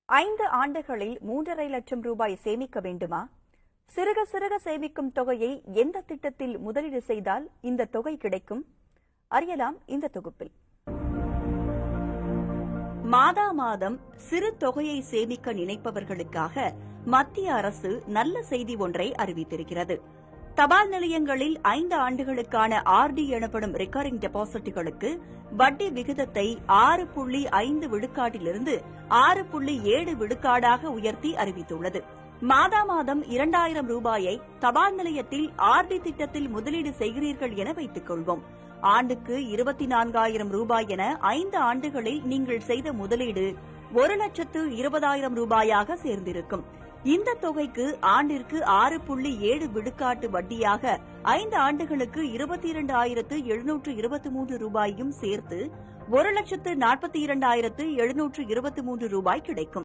5 ஆண்டுகளில் 3,50,000 லட்சம் ரூபாய் சேமிக்க வேண்டுமா? சிறுக சிறுக சேமிக்கும் தொகையை எந்த திட்டத்தில் முதலீடு செய்தால் இந்த தொகை கிடைக்கும்? அறியலாம் இந்த தொகுப்பில். மாதா மாதம் சிறு தொகையை சேமிக்க நினைப்பவர்களுக்காக மத்திய அரசு நல்ல செய்தி ஒன்றை அறிவித்திருக்கிறது. தபால் நிலையங்களில் 5 ஆண்டுகளுக்கான ஆர்டி எனப்படும் ரிகரிங் டெபாசிட்டுகளுக்கு வட்டி விகிதத்தை 6.5 விழுக்காட்டிலிருந்து 6.7 விழுக்காடாக உயர்த்தி அறிவித்துள்ளது. மாதா மாதம் 2,000 ரூபாயை தபால் நிலையத்தில் ஆர்டி திட்டத்தில் முதலீடு செய்கிறீர்கள் என வைத்துக் கொள்வோம். ஆண்டுக்கு 24,000 ரூபாய் என 5 ஆண்டுகளில் நீங்கள் செய்த முதலீடு 1,20,000 ரூபாயாக சேர்ந்திருக்கும். இந்த தொகைக்கு ஆண்டிற்கு 6.7 விழுக்காட்டு வட்டியாக 5 ஆண்டுகளுக்கு 22,723 ரூபாயும் சேர்த்து 1,42,723 ரூபாய் கிடைக்கும்.